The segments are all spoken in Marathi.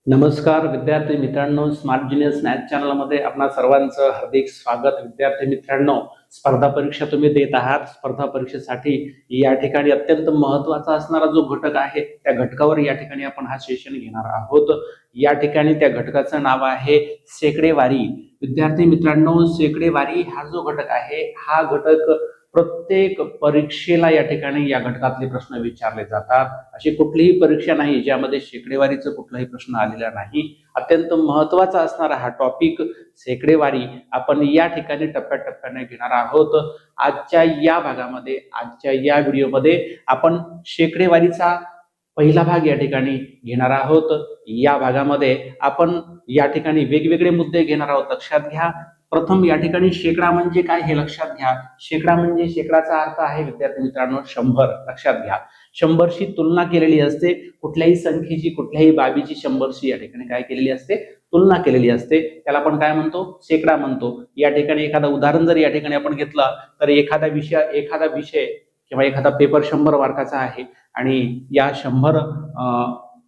नमस्कार विद्यार्थी मित्रांनो, स्मार्ट जिनियस मॅथ चॅनलमध्ये आपणा सर्वांचं हार्दिक स्वागत। विद्यार्थी मित्रांनो, स्पर्धा परीक्षा तुम्ही देत आहात। स्पर्धा परीक्षेसाठी या ठिकाणी अत्यंत महत्त्वाचा असणारा जो घटक आहे त्या घटकावर या ठिकाणी आपण हा सेशन घेणार आहोत। या ठिकाणी त्या घटकाचं नाव आहे शेकडेवारी। विद्यार्थी मित्रांनो, शेकडेवारी हा जो घटक आहे हा घटक प्रत्येक परीक्षेला या ठिकाणी या घटकातले प्रश्न विचारले जातात। अशी कुठलीही परीक्षा नाही ज्यामध्ये शेकडेवारीचा कुठलाही प्रश्न आलेला नाही। अत्यंत महत्त्वाचा असणारा हा टॉपिक शेकडेवारी आपण या ठिकाणी टप्प्याटप्प्याने घेणार आहोत। आजच्या या भागामध्ये, आजच्या या व्हिडिओमध्ये आपण शेकडेवारीचा पहिला भाग या ठिकाणी घेणार आहोत। या भागामध्ये आपण या ठिकाणी वेगवेगळे मुद्दे घेणार आहोत। लक्षात घ्या, प्रथम या ठिकाणी शेकडा म्हणजे काय हे लक्षात घ्या। शेकडा म्हणजे, शेकडाचा अर्थ आहे विद्यार्थी मित्रांनो 100। लक्षात घ्या, 100शी तुलना केलेली असते। कुठल्याही संख्येची, कुठल्याही बाबीची 100शी या ठिकाणी काय केलेली असते, तुलना केलेली असते। त्याला आपण काय म्हणतो, शेकडा म्हणतो। या ठिकाणी एखादा उदाहरण जर या ठिकाणी आपण घेतलं तर एखादा विषय किंवा एखादा पेपर 100 मार्काचा आहे आणि या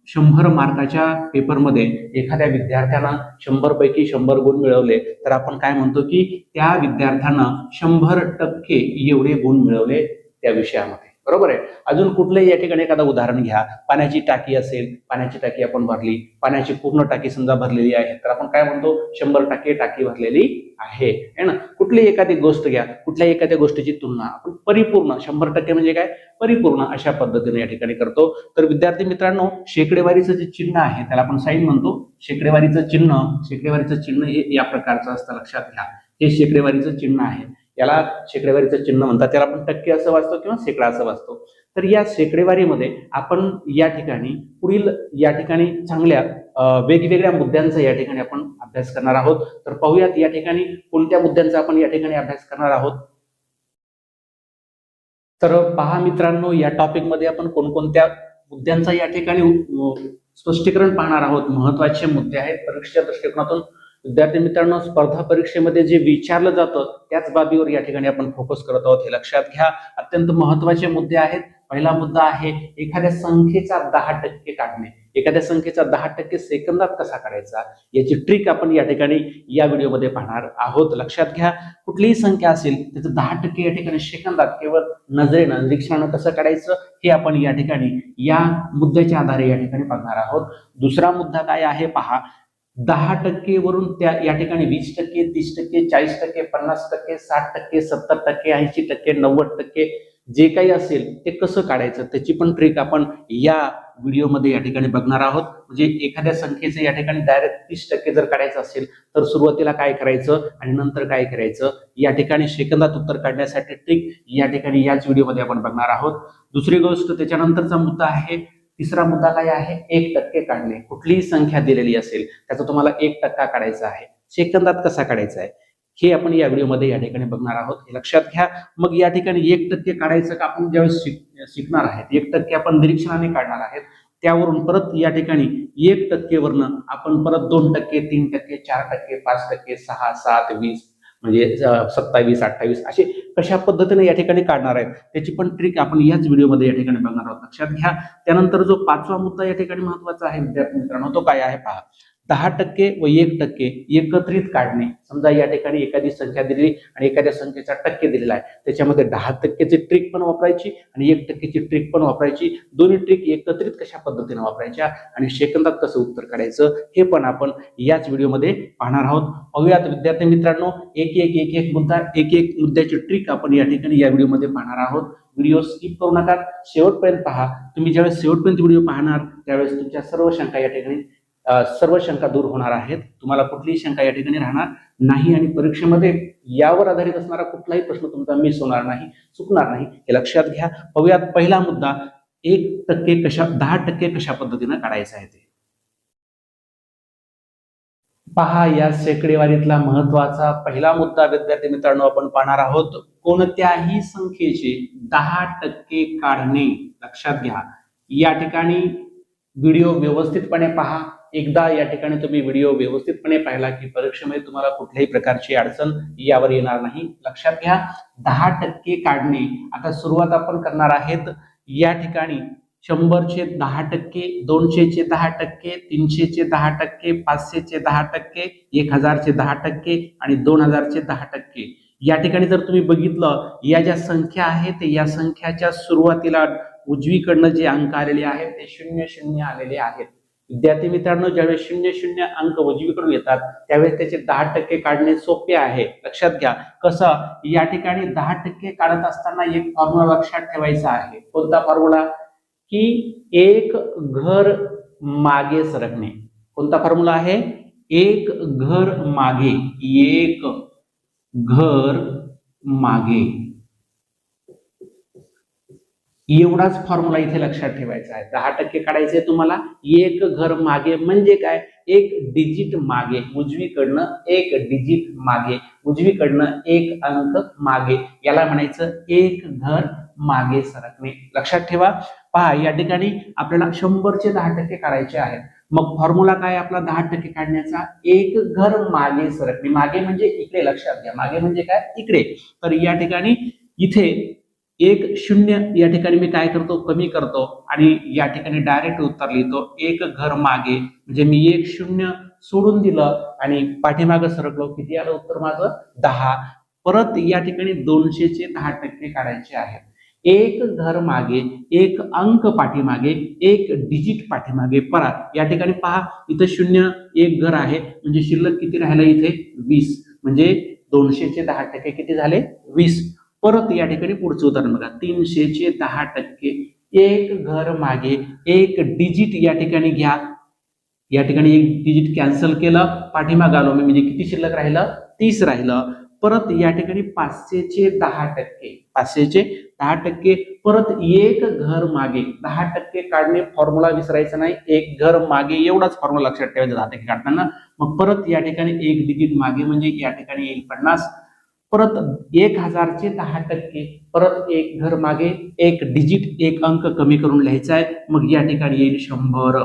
100 मार्काच्या पेपरमध्ये एखाद्या विद्यार्थ्यानं 100 पैकी 100 गुण मिळवले तर आपण काय म्हणतो की त्या विद्यार्थ्यानं 100% एवढे गुण मिळवले त्या विषयामध्ये। बरोबर आहे। अजून कुठलेही या ठिकाणी एखादा उदाहरण घ्या। पाण्याची टाकी असेल, पाण्याची टाकी आपण भरली, पाण्याची पूर्ण टाकी समजा भरलेली आहे तर आपण काय म्हणतो, 100% टाकी भरलेली आहे ना। कुठलीही एखादी गोष्ट घ्या, कुठल्याही एखाद्या गोष्टीची तुलना आपण परिपूर्ण, 100% म्हणजे काय, परिपूर्ण अशा पद्धतीने या ठिकाणी करतो। तर विद्यार्थी मित्रांनो, शेकडेवारीचं जे चिन्ह आहे त्याला आपण साइन म्हणतो। शेकडेवारीचं चिन्ह हे या प्रकारचं असतं। लक्षात घ्या, हे शेकडेवारीचं चिन्ह आहे, याला शेकडेवारीचं चिन्ह म्हणतात। त्याला आपण टक्के असं वाचतो किंवा शेकडा असं वाचतो। तर या शेकडेवारीमध्ये आपण या ठिकाणी पुढील या ठिकाणी चांगल्या वेगवेगळ्या मुद्द्यांचा या ठिकाणी आपण अभ्यास करणार आहोत। तर पाहूयात या ठिकाणी कोणत्या मुद्द्यांचा आपण या ठिकाणी अभ्यास करणार आहोत। तर पहा मित्रांनो, या टॉपिक मध्ये आपण कोणकोणत्या मुद्द्यांचा या ठिकाणी स्पष्टीकरण पाहणार आहोत। महत्त्वाचे मुद्दे आहेत परीक्षेच्या दृष्टिकोनातून। विद्यार्थी मित्रांनो, स्पर्धा परीक्षेमध्ये जे विचारलं जातं त्याच बाबीवर या ठिकाणी आपण फोकस करत आहोत, हे लक्षात घ्या। अत्यंत महत्त्वाचे मुद्दे आहेत। पहिला मुद्दा आहे एखाद्या संख्येचा 10% काढणे। एखाद्या संख्येचा 10% सेकंदात कसा काढायचा याची ट्रिक आपण या ठिकाणी या व्हिडिओमध्ये पाहणार आहोत। लक्षात घ्या, कुठलीही संख्या असेल त्याचं 10% या ठिकाणी सेकंदात केवळ नजरेनं, निरीक्षणानं कसं काढायचं हे आपण या ठिकाणी या मुद्द्याच्या आधारे या ठिकाणी बघणार आहोत। दुसरा मुद्दा काय आहे पहा, 10% वरून त्या या ठिकाणी 20%, 30%, 40%, 50%, 60%, 70%, 80%, 90% जे काही असेल ते कसं काढायचं त्याची पण ट्रिक आपण या व्हिडिओमध्ये या ठिकाणी बघणार आहोत। म्हणजे एखाद्या संख्येचे या ठिकाणी डायरेक्ट 30% जर काढायचं असेल तर सुरुवातीला काय करायचं आणि नंतर काय करायचं या ठिकाणी सेकंदात उत्तर काढण्यासाठी ट्रिक या ठिकाणी याच व्हिडिओमध्ये आपण बघणार आहोत। दुसरी गोष्ट, त्याच्यानंतरचा मुद्दा आहे, तिसरा मुद्दा काय आहे, 1% काढणे। कुठलीही संख्या दिलेली असेल त्याचा तुम्हाला 1% काढायचा आहे, सेकंदात कसा काढायचा आहे हे आपण या व्हिडिओमध्ये या ठिकाणी बघणार आहोत, हे लक्षात घ्या। मग या ठिकाणी 1% काढायचं का आपण ज्यावेळेस शिकणार आहेत, 1% आपण निरीक्षणाने काढणार आहेत, त्यावरून परत या ठिकाणी 1% वरनं आपण परत 2%, 3%, 4%, 5%, 6, 7, 20 म्हणजे 27, 28 असे कशा पद्धतीने या ठिकाणी काढणार आहेत त्याची पण ट्रिक आपण याच व्हिडिओमध्ये या ठिकाणी बघणार आहोत। लक्षात घ्या। त्यानंतर जो पाचवा मुद्दा या ठिकाणी महत्त्वाचा आहे विद्यार्थी मित्रांनो, तो काय आहे पहा, 10% व 1% एकत्रित काढणे। समजा या ठिकाणी एखादी संख्या दिलेली आणि एखाद्या संख्येचा टक्के दिलेला आहे, त्याच्यामध्ये 10%ची ट्रिक पण वापरायची आणि 1%ची ट्रिक पण वापरायची। दोन्ही ट्रिक एकत्रित कशा पद्धतीने वापरायच्या आणि सेकंदात कसं उत्तर काढायचं हे पण आपण याच व्हिडिओमध्ये पाहणार आहोत। पाहूयात विद्यार्थी मित्रांनो, एक मुद्दा, एक मुद्द्याची ट्रिक आपण या ठिकाणी या व्हिडिओमध्ये पाहणार आहोत। व्हिडिओ स्किप करू नका, शेवटपर्यंत पहा। तुम्ही ज्यावेळेस शेवटपर्यंत व्हिडिओ पाहणार त्यावेळेस तुमच्या सर्व शंका या ठिकाणी सर्व शंका दूर होणार आहेत। तुम्हाला कुठलीही शंका या ठिकाणी राहणार नाही आणि परीक्षेमध्ये यावर आधारित असणारा कुठलाही प्रश्न तुमचा मिस होणार नाही, चुकणार नाही, हे लक्षात घ्या। पाहूयात पहिला मुद्दा, 10% कशा पद्धतीने काढायचा आहे ते पहा। या शेकडेवारीतला महत्वाचा पहिला मुद्दा विद्यार्थी मित्रांनो आपण पाहणार आहोत, कोणत्याही संख्येचे 10% काढणे। लक्षात घ्या, या ठिकाणी व्हिडिओ व्यवस्थितपणे पहा। एकदा या ठिकाणी तुम्ही व्हिडिओ व्यवस्थितपणे पाहिला की परीक्षेमध्ये तुम्हाला कुठल्याही प्रकारची अडचण यावर येणार नाही। लक्षात घ्या, 10% काढणे। आता सुरुवात आपण करणार आहेत या ठिकाणी 100चे 10%, 200चे 10%, 300चे 10%, 500चे 10%, 1000चे 10% आणि 2000चे 10%. या ठिकाणी जर तुम्ही बघितलं, या ज्या संख्या आहेत या संख्याच्या सुरुवातीला उजवीकडनं जे अंक आलेले आहेत ते 00 आलेले आहेत. विद्यार्थी मित्रांनो, ज्यावेळेस 00 अंक उजवीकडून येतात त्यावेळेस त्याचे 10% काढणे सोपे आहे. लक्षात घ्या. कसं, या ठिकाणी 10% काढत असताना एक फॉर्म्युला लक्षात ठेवायचा आहे. कोणता फॉर्म्युला? की एक घर मागे सरकणे. कोणता फॉर्म्युला आहे? एक घर मागे, एक घर मागे, एवढाच फॉर्म्युला इथे लक्षात ठेवायचा आहे. 10% काढायचे तुम्हाला. एक घर मागे म्हणजे काय? एक डिजिट मागे, उजवीकडनं एक डिजिट मागे, उजवीकडनं एक अंक मागे, याला म्हणायचं एक घर मागे सरकणे. लक्षात ठेवा. पहा, या ठिकाणी आपल्याला 100चे 10% काढायचे आहेत. मग फॉर्म्युला काय आपला 10% काढण्याचा? एक घर मागे सरकणे. मागे म्हणजे इकडे. लक्षात घ्या, मागे म्हणजे काय? इकडे. तर या ठिकाणी इथे एक 0 या ठिकाणी मी काय करतो? कमी करतो आणि या ठिकाणी डायरेक्ट उत्तर लिहितो. एक घर मागे म्हणजे मी एक 0 सोडून दिलं आणि पाठीमागे सरकलो. किती आलं उत्तर माझं? 10. परत या ठिकाणी 200चे 10% काढायचे आहेत. एक घर मागे, एक अंक पाठीमागे, एक डिजिट पाठीमागे. परत या ठिकाणी पहा, इथं 0 एक घर आहे म्हणजे शिल्लक किती राहिलं इथे? 20. म्हणजे 200चे 10% किती झाले? 20. परत या ठिकाणी पुढचं उदाहरण बघा. 300चे 10%, एक घर मागे, एक डिजिट या ठिकाणी घ्या. या ठिकाणी एक डिजिट कॅन्सल केलं, पाठीमागे आलो मी म्हणजे किती शिल्लक राहिलं? 30 राहिलं. परत या ठिकाणी 500चे 10%, 500चे 10%, परत एक घर मागे 10% काढणे. फॉर्म्युला विसरायचा नाही. एक घर मागे एवढाच फॉर्म्युला लक्षात ठेवायचा 10% काढताना. मग परत या ठिकाणी एक डिजिट मागे म्हणजे या ठिकाणी येईल 50. परत 1000चे 10%, परत एक घर मागे, एक डिजिट, एक अंक कमी करून लिहायचा आहे. मग या ठिकाणी येईल 100.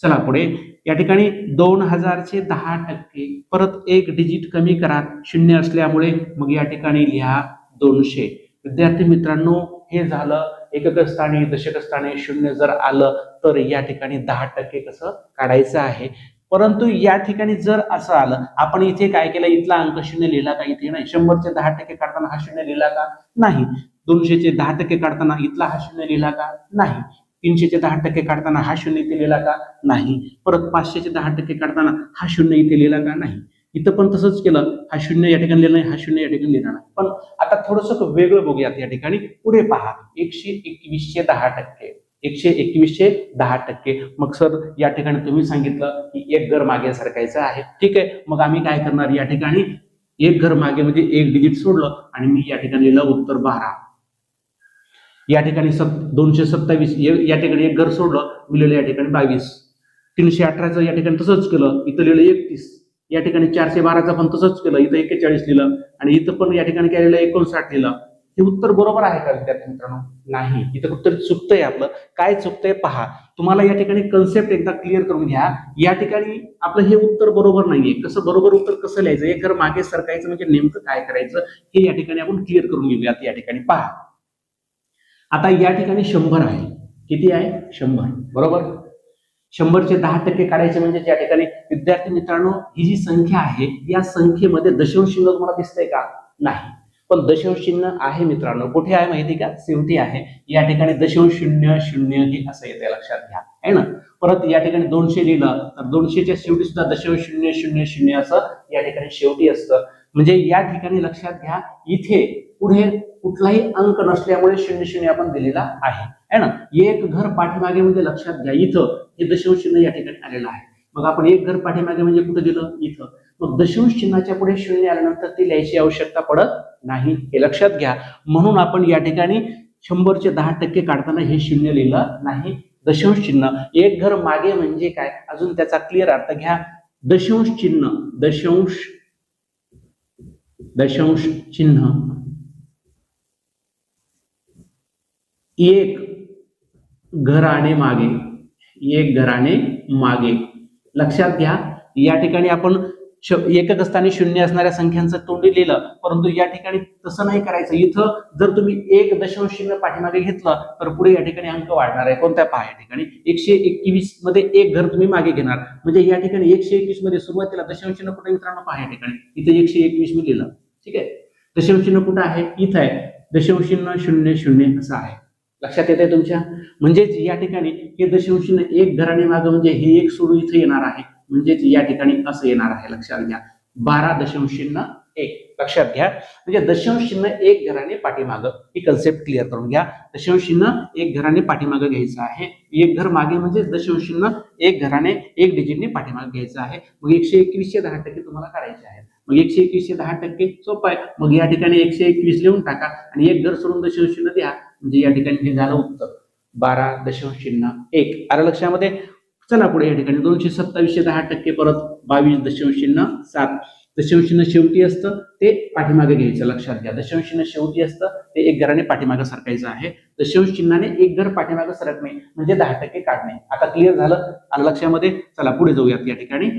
चला पुढे. या ठिकाणी 2000चे 10%, परत एक डिजिट कमी करा 0 असल्यामुळे. मग या ठिकाणी लिहा 200. विद्यार्थी मित्रांनो, हे झालं एकक स्थानी, दशक स्थानी 0 जर आलं तर या ठिकाणी 10% कसं काढायचं आहे. परंतु या ठिकाणी जर असं आलं, आपण इथे काय केलं? इथला अंक 0 लिहिला का? इथे नाही. 100चे 10% काढताना हा 0 लिहिला का? नाही. 200चे 10% काढताना इथला हा 0 लिहिला का? नाही. 300चे 10% काढताना हा 0 इथे लिहिला का? नाही. परत 500चे 10% काढताना हा 0 इथे लिहिला का? नाही. इथं पण तसंच केलं. हा 0 या ठिकाणी लिहिला नाही, हा 0 या ठिकाणी लिहिला नाही. पण आता थोडंसं वेगळं बघूयात. या ठिकाणी पुढे पहा. 121चे 10%, 121चे 10%. मग सर या ठिकाणी तुम्ही सांगितलं की एक घर मागे सरकायचं आहे. ठीक आहे. मग आम्ही काय करणार? या ठिकाणी एक घर मागे म्हणजे एक डिजिट सोडलं आणि मी या ठिकाणी लिहिलं उत्तर 12. या ठिकाणी 227, या ठिकाणी एक घर सोडलं, मी लिहिलं या ठिकाणी 22. 318चं या ठिकाणी तसंच केलं, इथं लिहिलं 31. या ठिकाणी 412चं पण तसंच केलं, इथं 41 लिहिलं आणि इथं पण या ठिकाणी काय लिहिलं? 59 लिहिलं. हे उत्तर बरोबर आहे का विद्यार्थी मित्रांनो? नाही. इथं उत्तर चुकतंय आपलं. काय चुकतंय पहा. तुम्हाला या ठिकाणी कन्सेप्ट एकदा क्लिअर करून घ्या. या ठिकाणी आपलं हे उत्तर बरोबर नाहीये. कसं बरोबर उत्तर कसं लिहायचं? एक घर मागे सरकायचं म्हणजे नेमकं काय करायचं हे या ठिकाणी आपण क्लिअर करून घेऊयात. या ठिकाणी पहा. आता या ठिकाणी 100 आहे. किती आहे? 100. बरोबर. 100चे 10% काढायचे म्हणजे या ठिकाणी विद्यार्थी मित्रांनो, ही जी संख्या आहे या संख्येमध्ये दशांश चिन्ह तुम्हाला दिसतंय का? नाही. पण दशांश चिन्ह आहे मित्रांनो. कुठे आहे माहिती का? शेवटी आहे. या ठिकाणी दशांश 00 हे असं येते. लक्षात घ्या, आहे ना. परत या ठिकाणी 200 लिहिलं तर 200च्या शेवटी सुद्धा दशांश 0000 असं या ठिकाणी शेवटी असतं. म्हणजे या ठिकाणी लक्षात घ्या, इथे पुढे कुठलाही अंक नसल्यामुळे 00 आपण दिलेला आहे ना. एक घर पाठीमागे म्हणजे लक्षात घ्या, इथं हे दशांश चिन्ह या ठिकाणी आलेलं आहे. मग आपण एक घर पाठीमागे म्हणजे कुठे दिलं? इथं. मग दशांश चिन्हाच्या पुढे 0 आल्यानंतर ती लिहायची आवश्यकता पडत नाही, हे लक्षात घ्या. म्हणून आपण या ठिकाणी 100चे 10% काढताना हे 0 लिहिलं नाही. दशांश चिन्ह, एक घर मागे म्हणजे काय? अजून त्याचा क्लिअर अर्थ घ्या. दशांश चिन्ह, दशांश चिन्ह एक घराने मागे, एक घराने मागे. लक्षात घ्या, या ठिकाणी आपण एकक स्थानी शून्य असणाऱ्या संख्यांचं तोंडी लिहिलं, परंतु या ठिकाणी तसं नाही करायचं. इथं जर तुम्ही एक दशांश चिन्ह पाठीमागे घेतलं तर पुढे या ठिकाणी अंक वाढणार आहे. कोणत्या पहा, या ठिकाणी 121 मध्ये एक घर तुम्ही मागे घेणार, म्हणजे या ठिकाणी 121 मध्ये सुरुवातीला दशांश चिन्ह कुठे मित्रांनो पहा, या ठिकाणी इथे 121 मी लिहिलं. ठीक आहे, दशांश चिन्ह कुठं आहे, इथं आहे. दशांश चिन्ह 00 असं आहे. लक्षात येत आहे तुमच्या? म्हणजेच या ठिकाणी हे दशांश चिन्ह एक घराने मागं, म्हणजे हे एक सोडून इथे येणार आहे, म्हणजेच या ठिकाणी असं येणार आहे. लक्षात घ्या, 12.1 लक्षात घ्या. म्हणजे दशांश चिन्ह एक घराने पाठीमागं, ही कन्सेप्ट क्लिअर करून घ्या. दशांश चिन्ह एक घराने पाठीमागं घ्यायचं आहे. एक घर मागे म्हणजे दशांश चिन्ह एक घराने एक डिजिटने पाठीमागे घ्यायचं आहे. मग 121 चे 10% तुम्हाला काढायचे आहेत. मग 121 चे 10% सोपं आहे. मग या ठिकाणी 121 लिहून टाका आणि एक घर सोडून दशांश चिन्ह द्या, म्हणजे या ठिकाणी हे झालं उत्तर 12.1. आलं लक्षामध्ये? चला पुढे, या ठिकाणी 227 चे 10% परत 22.7. दशांश चिन्ह शेवटी असतं ते पाठीमागे घ्यायचं. लक्षात घ्या, दशांश चिन्ह शेवटी असतं ते एक घराने पाठीमागे सरकायचं आहे. दशांश चिन्हाने एक घर पाठीमागे सरकणे म्हणजे 10% काढणे. आता क्लिअर झालं? आलं लक्षामध्ये? चला पुढे जाऊयात. या ठिकाणी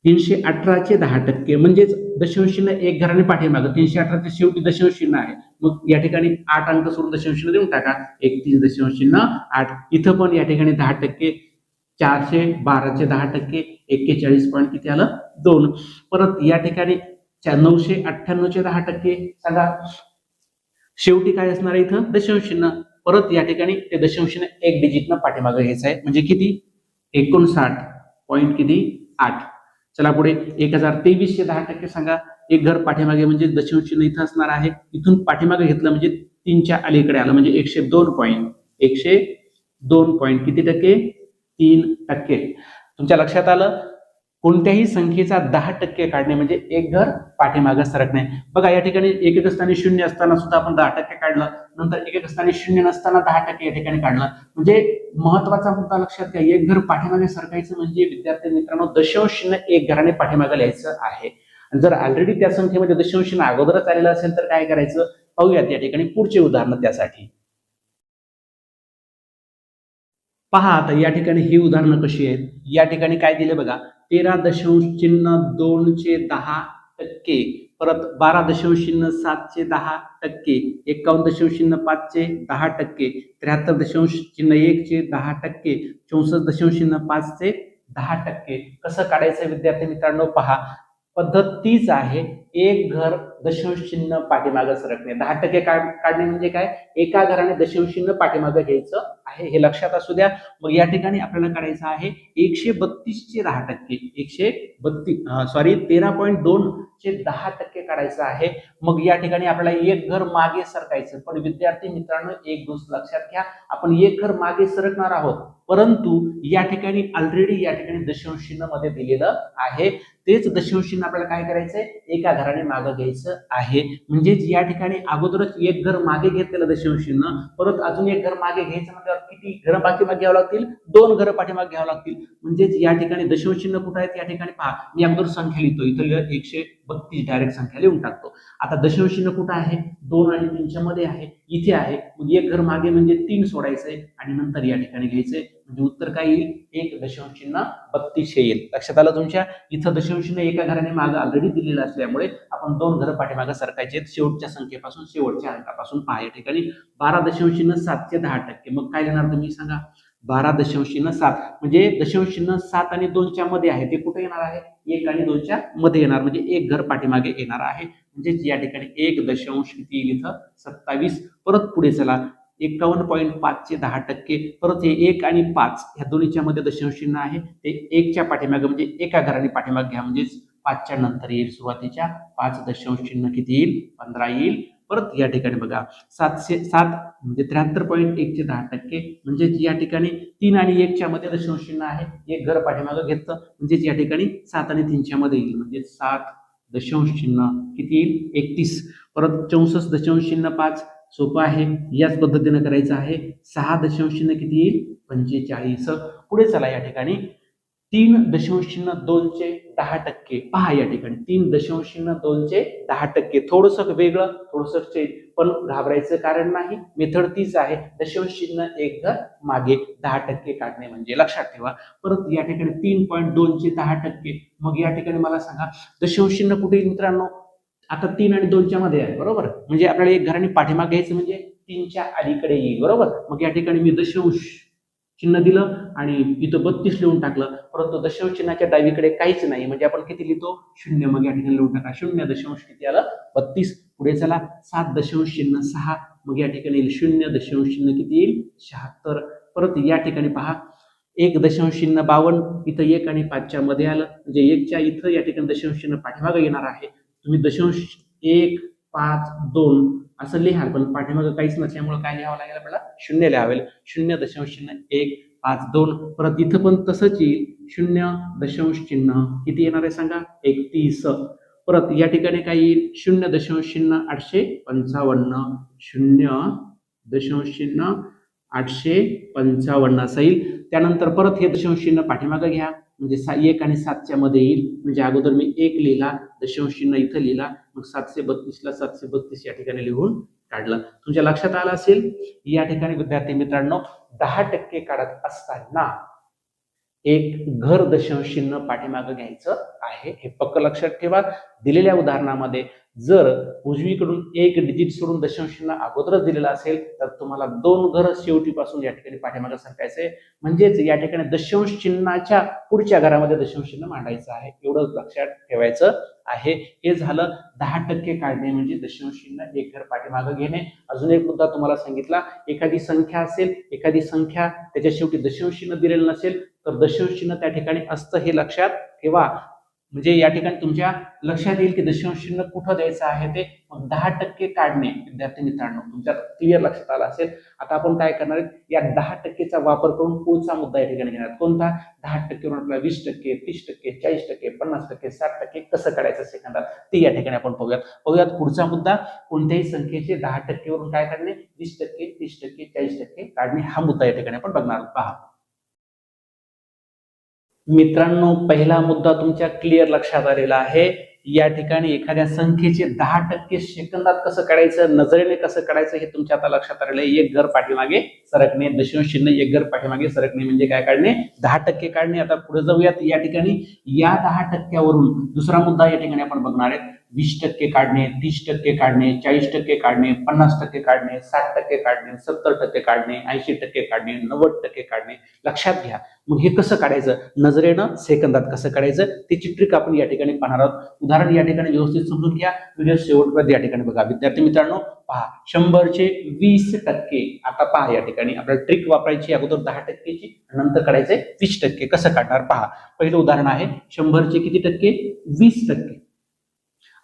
318 चे 10% म्हणजेच दशांश चिन्ह एक घराने पाठीमागे, 318 चे शेवटी दशांश चिन्ह आहे. मग या ठिकाणी 8 अंक सोडून दशांश चिन्ह देऊन टाका, 31.8. इथं पण या ठिकाणी 10%, 412 चे 10%, 41 पॉईंट किती आलं, 2. परत या ठिकाणी 998 चे 10% सांगा, शेवटी काय असणार आहे इथं, दशांश चिन्ह. परत या ठिकाणी ते दशांश चिन्ह एक डिजिटनं पाठीमागे घ्यायचं आहे, म्हणजे किती, 59 पॉईंट किती, 8. चला पुढे, 1023 चे 10% सांगा. एक घर पाठीमागे म्हणजे दशांश चिन्ह इथं असणार आहे, इथून पाठीमागे घेतलं म्हणजे 3च्या अलीकडे आलं, म्हणजे 102 पॉईंट, 102 पॉईंट किती टक्के, 3%. तुमच्या लक्षात आलं? कोणत्याही संख्येचा 10% काढणे म्हणजे एक घर पाठीमागे सरकणे. बघा, या ठिकाणी एकक स्थानी 0 असताना सुद्धा आपण 10% काढलं, नंतर एकक स्थानी 0 नसताना 10% या ठिकाणी काढलं. म्हणजे महत्वाचा मुद्दा लक्षात घ्या, एक घर पाठीमागे सरकायचं म्हणजे विद्यार्थी मित्रांनो दशांश चिन्ह एक घराने पाठीमागे लिहायचं आहे. जर ऑलरेडी त्या संख्येमध्ये दशांश चिन्ह अगोदरच आलेलं असेल तर काय करायचं, पाहूयात या ठिकाणी पुढचे उदाहरण. त्यासाठी पहा, आता या ठिकाणी ही उदाहरणं कशी आहेत. या ठिकाणी काय दिले बघा, 13.2 चे 10%, परत 12.7 चे 10%, 51.5 चे 10%, 73.1 चे 10%, 64.5 चे 10%. कसं काढायचं विद्यार्थी मित्रांनो? पहा, पद्धत तीच आहे. एक घर दशांश चिन्ह पाठीमागे सरकणे, 10% काढणे म्हणजे काय, एका घराने दशांश चिन्ह पाठीमागे घ्यायचं आहे, हे लक्षात असू द्या. मग या ठिकाणी आपल्याला काढायचं आहे 132 चे 10%, 13.2 चे 10% काढायचं आहे. मग या ठिकाणी आपल्याला एक घर मागे सरकायचं. पण विद्यार्थी मित्रांनो एक गोष्ट लक्षात घ्या, आपण एक घर मागे सरकणार आहोत, परंतु या ठिकाणी ऑलरेडी या ठिकाणी दशांश चिन्ह मध्ये दिलेलं आहे. तेच दशांश चिन्ह आपल्याला काय करायचंय, एका घराने मागे घ्यायचं आहे. म्हणजेच या ठिकाणी अगोदरच एक घर मागे घेतलेलं दशांश चिन्ह, परत अजून एक घर मागे घ्यायचं म्हटल्यावर किती घर पाठीमागे घ्यावं लागतील, 2 घर पाठीमागे घ्यावं लागतील. म्हणजेच या ठिकाणी दशांश चिन्ह कुठं आहेत, या ठिकाणी पहा, मी अगोदर संख्या लिहितो, इथं 132 डायरेक्ट संख्या लिहून टाकतो. आता दशांश चिन्ह कुठं आहे, 2 आणि 3च्या मध्ये आहे, इथे आहे. मग एक घर मागे म्हणजे 3 सोडायचंय आणि नंतर या ठिकाणी घ्यायचंय, म्हणजे उत्तर काय येईल, 1.32 येईल. लक्षात आलं तुमच्या? इथं दशांश चिन्ह एका घराने मागे ऑलरेडी दिलेलं असल्यामुळे आपण 2 घर पाठीमागे सरकायचे शेवटच्या संख्येपासून, शेवटच्या अंकापासून. पहा, या ठिकाणी 12.7 चे 10%. मग काय लिहिणार तुम्ही सांगा, 12.7 म्हणजे दशांश चिन्ह 7 आणि 2च्या मध्ये आहे, ते कुठे येणार आहे, 1 आणि 2च्या मध्ये येणार, म्हणजे एक घर पाठीमागे येणार आहे. म्हणजे या ठिकाणी 1 किती येईल इथं, 27. परत पुढे चला, 51.5 चे 10%, परत हे 1 आणि 5 ह्या दोन्हीच्या मध्ये दशांश चिन्ह आहे, ते 1च्या पाठीमागे म्हणजे एका घराने पाठीमागे घ्या, म्हणजेच 5च्या नंतर येईल, सुरुवातीच्या 5 दशांश चिन्ह किती येईल, 15 येईल. परत या ठिकाणी बघा 707 म्हणजे 73.1 चे 10%, म्हणजे या ठिकाणी 3 आणि 1च्या मध्ये दशांश चिन्ह आहे, एक घर पाठीमागे घेतलं, म्हणजे या ठिकाणी 7 आणि 3च्या मध्ये येईल, म्हणजे 7 दशांश चिन्ह किती येईल, 31. परत 64.5 सोपं आहे, याच पद्धतीने करायचं आहे. 6 दशांश चिन्ह किती येईल, 45. पुढे चला, या ठिकाणी 3.2 चे 10%. पहा या ठिकाणी 3.2 चे 10%. थोडस वेगळं, थोडस चेंज, पण घाबरायचं कारण नाही, मेथड तीच आहे. दशांश चिन्ह एक घर मागे 10% काढणे म्हणजे लक्षात ठेवा. परत या ठिकाणी 3.2 चे 10%. मग या ठिकाणी मला सांगा दशांश चिन्ह कुठे येईल मित्रांनो? आता 3 आणि 2 च्या मध्ये आहे, बरोबर. म्हणजे आपल्याला एक घराने पाठीमागे घ्यायचं म्हणजे 3 च्या अलीकडे येईल, बरोबर. मग या ठिकाणी मी दशांश चिन्ह दिलं आणि इथं 32 लिहून टाकलं, परंतु दशांश चिन्हाच्या डावीकडे काहीच नाही, म्हणजे आपण किती लिहितो? 0. मग या ठिकाणी लिहून टाका 0 दशांश किती आलं? 32. पुढे चला 7 दशांश चिन्ह 6. मग या ठिकाणी 0 दशांश चिन्ह किती येईल? 76. परत या ठिकाणी पहा 1 दशांश चिन्ह 52. इथं 1 आणि 5 च्या मध्ये आलं, म्हणजे 1 च्या इथं या ठिकाणी दशांश चिन्ह पाठीमागे येणार आहे. तुम्ही दशांश 1 5 2 असं लिहा, पण पाठीमागे काहीच नसल्यामुळे काय लिहावं लागेल आपल्याला? 0 लिहावे. 0 दशांश चिन्ह 1 5 2. परत इथं पण तसंच येईल 0 दशांश चिन्ह किती येणार आहे सांगा? 31. परत या ठिकाणी काय येईल? 0 दशांश चिन्ह 855. 0 दशांश चिन्ह 855 असं येईल. त्यानंतर परत हे दशांश चिन्ह पाठीमागे घ्या, म्हणजे 1 आणि 7 च्या मध्ये येईल. म्हणजे अगोदर मी 1 लिहिला, दशांश चिन्ह इथं लिहिला, मग 732 ला 732 या ठिकाणी लिहून काढलं. तुमच्या लक्षात आलं असेल. या ठिकाणी विद्यार्थी मित्रांनो 10% काढत असताना एक घर दशांश चिन्ह पाठीमागे घ्यायचं आहे, हे पक्क लक्षात ठेवा. दिलेल्या उदाहरणामध्ये जर उजवीकडून एक डिजिट सोडून दशांश चिन्ह अगोदरच दिलेला असेल तर तुम्हाला 2 घर शेवटीपासून या ठिकाणी पाठीमागे सरकायचंय, म्हणजेच या ठिकाणी दशांश चिन्हाच्या पुढच्या घरामध्ये दशांश चिन्ह मांडायचं आहे, एवढं लक्षात ठेवायचं आहे. हे झालं 10% काढणे म्हणजे दशांश चिन्ह एक घर पाठीमागे घेणे. अजून एक मुद्दा तुम्हाला सांगितला, एखादी संख्या असेल, एखादी संख्या त्याच्या शेवटी दशांश चिन्ह दिलेलं नसेल तर दशांश चिन्ह त्या ठिकाणी असतं, हे लक्षात ठेवा. म्हणजे या ठिकाणी तुमच्या लक्षात येईल की दशांश चिन्ह कुठं द्यायचं आहे ते. मग 10% काढणे विद्यार्थी मित्रांनो तुमच्या क्लिअर लक्षात आलं असेल. आता आपण काय करणार आहे, या 10%चा वापर करून पुढचा मुद्दा या ठिकाणी घेणार. कोणता? 10% वरून आपल्याला 20%, 30%, 40%, 50%, 60% कसं काढायचं सेकंदात ते या ठिकाणी आपण पाहूयात. पुढचा मुद्दा कोणत्याही संख्येचे 10% वरून काय काढणे? 20%, 30%, 40% काढणे, हा मुद्दा या ठिकाणी आपण बघणार. पहा मित्रांनो, पहिला मुद्दा तुमच्या क्लिअर लक्षात आलेला आहे. या ठिकाणी एखाद्या संख्येचे 10% सेकंदात कसं काढायचं, नजरेने कसं काढायचं हे तुमच्या आता लक्षात आलेलं आहे. एक घर पाठीमागे सरकणे, दशांश चिन्ह एक घर पाठीमागे सरकणे म्हणजे काय काढणे? 10% काढणे. आता पुढे जाऊयात. या ठिकाणी या 10% वरून दुसरा मुद्दा या ठिकाणी आपण बघणार आहे. 20% काढणे, 30% काढणे, 40% काढणे, 50% काढणे, 60% काढणे, 70% काढणे, 80% काढणे, 90% काढणे. लक्षात घ्या. मग हे कसं काढायचं? नजरेनं सेकंदात कसं काढायचं त्याची ट्रिक आपण या ठिकाणी पाहणार आहोत. उदाहरण या ठिकाणी व्यवस्थित समजून घ्या, व्हिडिओ शेवटपर्यंत या ठिकाणी बघा. विद्यार्थी मित्रांनो पहा, 100 चे 20%. आता पहा या ठिकाणी आपल्याला ट्रिक वापरायची, अगोदर 10%ची, नंतर काढायचे 20%. कसं काढणार पहा. पहिलं उदाहरण आहे 100 चे किती टक्के? 20%.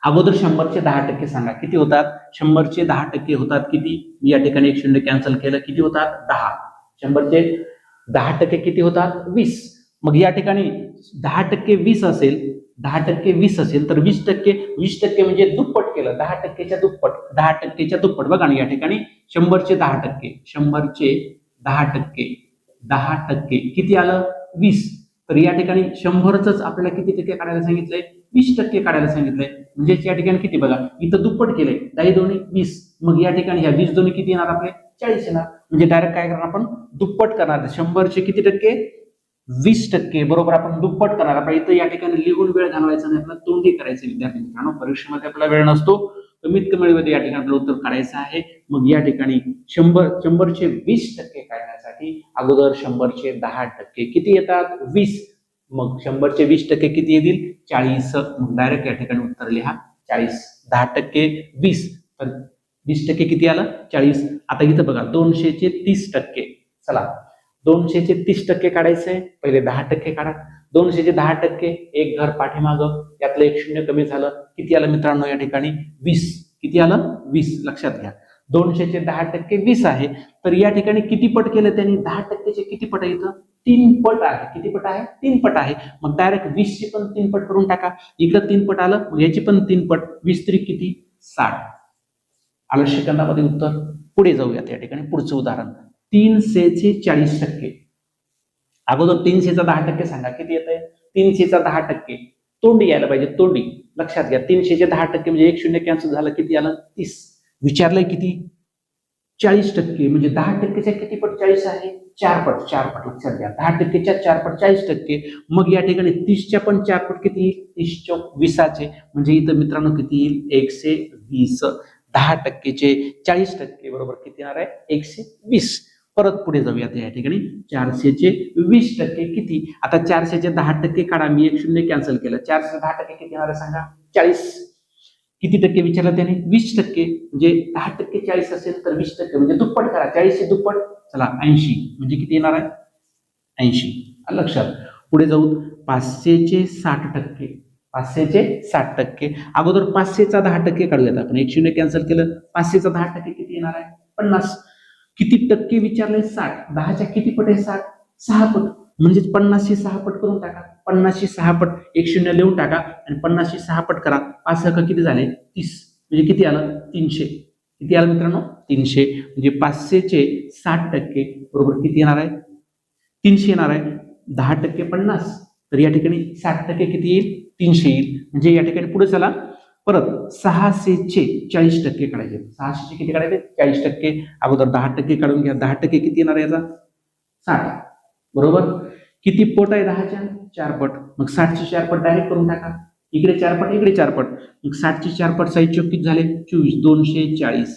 अगोदर 100 चे 10% सांगा किती होतात? 100 चे 10% होतात किती? मी या ठिकाणी एक शून्य कॅन्सल केलं, किती होतात? 10. 100 चे 10% किती होतात? 20. मग या ठिकाणी 10% 20 असेल, 10% 20 असेल तर 20% म्हणजे दुप्पट केलं, 10%च्या दुप्पट, 10%च्या दुप्पट. बघा ना या ठिकाणी 100 चे 10%, 100 चे 10%, 10% किती आलं? 20. तर या ठिकाणी 100च आपल्याला किती टक्के काढायला सांगितलंय? 20% काढायला सांगितलंय. म्हणजे या ठिकाणी किती बघा, इथं दुप्पट केलंय, 10 दोन्ही 20. मग या ठिकाणी ह्या 20 दोन्ही किती येणार आपले? 40 येणार. म्हणजे डायरेक्ट काय करणार आपण? दुप्पट करणार. 100 चे किती टक्के? 20%. बरोबर आपण दुप्पट करणार. आपण इथं या ठिकाणी लिहून वेळ घालवायचा नाही, आपल्याला तोंडी करायचं. विद्यार्थी मित्रांनो परीक्षेमध्ये आपल्याला वेळ नसतो, कमीत कमी वेळेमध्ये या ठिकाणी आपल्याला उत्तर काढायचं आहे. मग या ठिकाणी 100 चे 20% काढण्यासाठी अगोदर 100 चे 10% किती येतात? 20. मग 100 चे 20% किती येतील? 40. मग डायरेक्ट या ठिकाणी उत्तर लिहा 40. 10% 20 तर 20% किती आलं? 40. आता इथं बघा 200 चे 30%. चला 200 चे 30% काढायचंय, पहिले 10% काढा. 200 चे 10%, एक घर पाठीमागं, यातलं एक शून्य कमी झालं, किती आलं मित्रांनो? या ठिकाणी 20. किती आलं? 20. लक्षात घ्या. 200 चे 10% 20 आहे, तर या ठिकाणी किती पट केलं त्यांनी? 10% चे किती पट आहे इथं? 3 पट आहे. किती पट आहे? 3 पट आहे. मग डायरेक्ट 20 ची पण 3 पट करून टाका. इकडं 3 पट आलं, मग याची पण 3 पट. 20 3 किती? 60. आलं सेकंदामध्ये उत्तर. पुढे जाऊयात. या ठिकाणी पुढचं उदाहरण 300 चे 40%. अगोदर 300चा 10% सांगा, किती येत आहे? 300चा 10% तोंडी यायला पाहिजे, तोंडी. लक्षात घ्या, 300चे 10% म्हणजे 1 शून्य कॅन्सल झालं, किती आलं? 30. विचारलंय किती? 40%. म्हणजे 10%च्या किती पट 40 आहे? 4 पट. 4 पट लक्षात घ्या. 10%च्या 4 पट 40%. मग या ठिकाणी 30च्या पण 4 पट किती येईल? 30 चौक 20चे. म्हणजे इथं मित्रांनो किती येईल? 120. 10%चे 40% बरोबर किती येणार आहे? 120. परत पुढे जाऊयात. या ठिकाणी 400चे 20% किती? आता 400चे 10% काढा. मी 1 शून्य कॅन्सल केलं. 400 10% किती येणार आहे सांगा? 40. किती टक्के विचारलं त्याने? 20%. म्हणजे 10% 40 असेल तर 20% म्हणजे दुप्पट करा. 40चे दुप्पट, चला 80. म्हणजे किती येणार आहे? 80. लक्षात. पुढे जाऊ. 500चे 60%. 500चे 60%. अगोदर 500चा 10% काढूयात आपण. 1 शून्य कॅन्सल केलं. 500चा 10% किती येणार आहे? 50. किती टक्के विचारले? 60. 10च्या किती पट आहे? 60. 6 पट. म्हणजेच 50शी 6 पट करून टाका. 50शी 6 पट, 1 शून्य लिहून टाका आणि 50शी 6 पट करा. 5 किती झाले? 30. म्हणजे किती आलं? 300. किती आलं मित्रांनो? 300. म्हणजे 500चे 60% बरोबर किती येणार आहे? 300 येणार आहे. 10% 50. तर या ठिकाणी 60% किती येईल? 300 येईल. म्हणजे या ठिकाणी पुढे चला. परत 600चे 40% काढायचे. 600चे किती काढायचे? 40%. अगोदर 10% काढून घ्या. 10% किती येणार आहे याचा? 60. बरोबर. किती पट आहे 10च्या? 4 पट. मग 60चे 4 पट डायरेक्ट करून टाका. इकडे 4 पट, इकडे 4 पट. मग 60चे 4 पट 6 चौक किती झाले? 24. 240.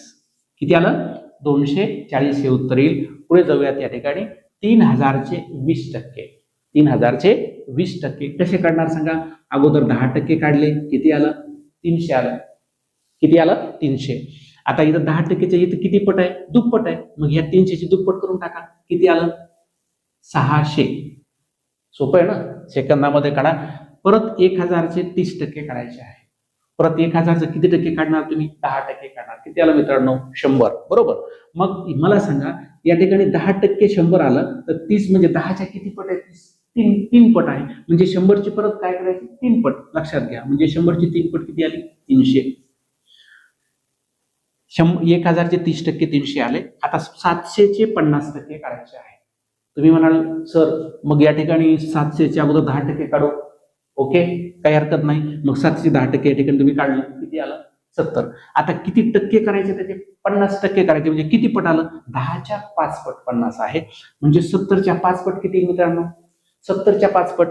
किती आलं? 240 हे उत्तर येईल. पुढे जाऊयात. या ठिकाणी 3000चे 20%. 3000चे 20% कसे काढणार सांगा? अगोदर 10% काढले. किती आलं? 300 आलं. किती आलं? 300. आता इथं 10%च्या इथं किती पट आहे? दुप्पट आहे. मग या 300ची दुप्पट करून टाका. किती आलं? 600. सोपं आहे ना? सेकंदामध्ये काढा. परत 1000चे 30% काढायचे आहे. परत 1000चं किती टक्के काढणार तुम्ही? 10% काढणार. किती आलं मित्रांनो? 100. बरोबर. मग मला सांगा, या ठिकाणी 10% 100 आलं तर 30 म्हणजे 10च्या किती पट आहे? 3 पट आहे. म्हणजे 100ची परत काय करायची? 3 पट. लक्षात घ्या. म्हणजे 100ची 3 पट किती आली? 300. 1000चे 30% 300 आले. आता 700चे 50% काढायचे आहे. तुम्ही म्हणाल सर मग या ठिकाणी 700च्या अगोदर 10% काढू. ओके, काही हरकत नाही. मग 700 10% या ठिकाणी तुम्ही काढलं. किती आलं? 70. आता किती टक्के करायचे त्याचे? 50% करायचे. म्हणजे किती पट आलं? 10च्या 5 पट 50 आहे. म्हणजे 70च्या 5 पट किती मित्रांनो? 70च्या 5 पट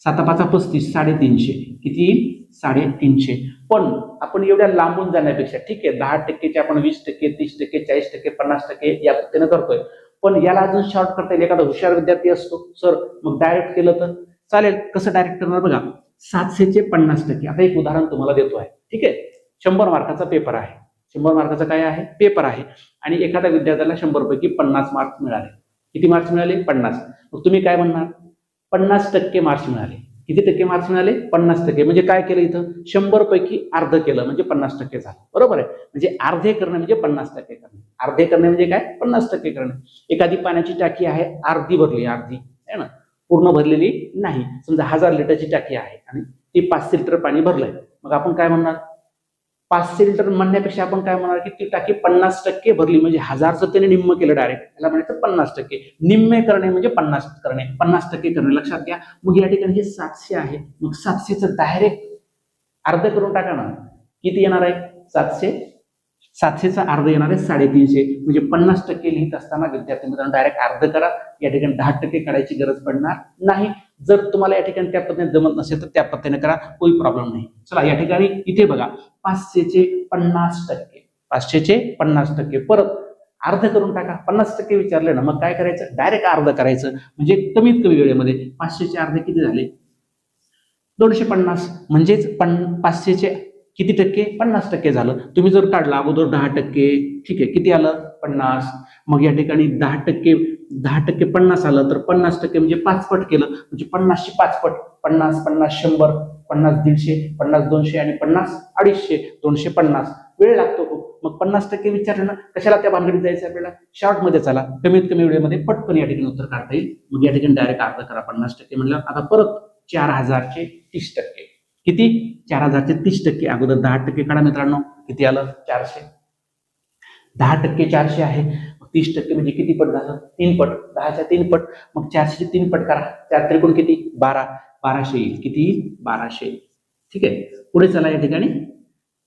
7 5 35. 350. किती येईल? 350. पण आपण एवढ्या लांबून जाण्यापेक्षा ठीक आहे 10%चे आपण 20%, 30%, 40%, 50% या पद्धतीने करतोय. पण याला अजून शॉर्ट करता येईल. एखादा हुशार विद्यार्थी असतो, सर मग डायरेक्ट केलं तर चालेल. कसं डायरेक्ट करणार बघा. 700चे 50%. आता एक उदाहरण तुम्हाला देतो आहे. ठीक आहे. 100 मार्काचा पेपर आहे. 100 मार्काचा काय आहे? पेपर आहे. आणि एखाद्या विद्यार्थ्याला 100 पैकी 50 मार्क्स मिळाले. किती मार्क्स मिळाले? 50. मग तुम्ही काय म्हणणार? 50% मार्क्स मिळाले. किती टक्के मार्क्स मिळाले? 50%. म्हणजे काय केलं इथं? 100 पैकी अर्ध केलं म्हणजे 50% झालं. बरोबर आहे. म्हणजे अर्धे करणे म्हणजे 50% करणे. अर्धे करणे म्हणजे काय? 50% करणे. एखादी पाण्याची टाकी आहे, अर्धी भरली, अर्धी आहे ना, पूर्ण भरलेली नाही. समजा 1000 लिटरची टाकी आहे आणि ती 500 लिटर पाणी भरलंय. मग आपण काय म्हणणार? 500 लिटर म्हणण्यापेक्षा आपण काय म्हणणार की ती टाकी 50% भरली. म्हणजे 1000चं त्याने निम्म केलं डायरेक्ट. त्याला म्हणायचं 50%. निम्मे करणे म्हणजे 50 करणे, 50% करणे. लक्षात घ्या. मग या ठिकाणी हे 700 आहे. मग 700चं डायरेक्ट अर्ध करून टाका ना. किती येणार आहे? 700चा अर्ध येणार आहे 350. म्हणजे 50% लिहित असताना विद्यार्थी मित्रांनो डायरेक्ट अर्ध करा. या ठिकाणी 10% काढायची गरज पडणार नाही. जर तुम्हाला या ठिकाणी त्या पद्धतीने जमत नसेल तर त्या पद्धतीने करा, काही प्रॉब्लेम नाही. चला या ठिकाणी इथे बघा 500चे 50%. 500चे 50%. परत अर्ध करून टाका. 50% विचारले ना, मग काय करायचं? डायरेक्ट अर्ध करायचं. म्हणजे कमीत कमी वेळेमध्ये 500चे अर्धे किती झाले? 250. म्हणजेच 500चे किती टक्के? 50% झालं. तुम्ही जर काढला अगोदर 10%, ठीक आहे, किती आलं? 50. मग या ठिकाणी 10% 50 आलं तर 50% म्हणजे 5 पट केलं. म्हणजे 50ची 5 पट. 50 50 100, 50 150, 50 200 आणि 50 250. 250. वेळ लागतो खूप. मग 50% विचारलं ना, कशाला त्या भानगडीत जायचं आपल्याला? शॉर्ट मध्ये चला. कमीत कमी वेळेमध्ये पटकन या ठिकाणी उत्तर काढता येईल. मग या ठिकाणी डायरेक्ट अर्ध करा. 50% म्हणलं. आता परत 4000चे 30%. किती? 4000चे 30%. अगोदर 10% काढा मित्रांनो. किती आलं? 400. 10% 400 आहे. 30% म्हणजे किती पट झालं? 3 पट. 10च्या 3 पट. मग 400चे 3 पट करा. 4 त्रिकोण किती? 12. 1200 येईल. किती येईल? 1200. ठीक आहे. पुढे चला या ठिकाणी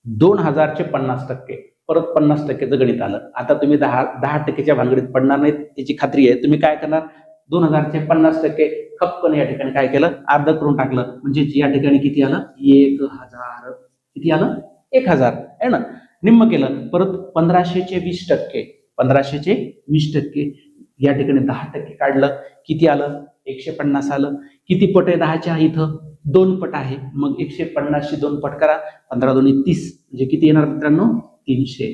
2000चे 50%. परत 50%चं गणित आलं. आता तुम्ही 10%च्या भानगडीत पडणार नाहीत याची खात्री आहे. तुम्ही काय करणार? 2000चे 50% खपकन या ठिकाणी काय केलं? अर्ध करून टाकलं. म्हणजे या ठिकाणी किती आलं? 1000. किती आलं? 1000 आहे ना. निम्म केलं. परत 1500चे 20%. 1500चे 20% या ठिकाणी 10% काढलं. किती आलं? 150 आलं. किती पट आहे 10च्या? इथं 2 पट आहे. मग 150ची 2 पट करा. 15 दोन्ही 30 म्हणजे किती येणार मित्रांनो? 300.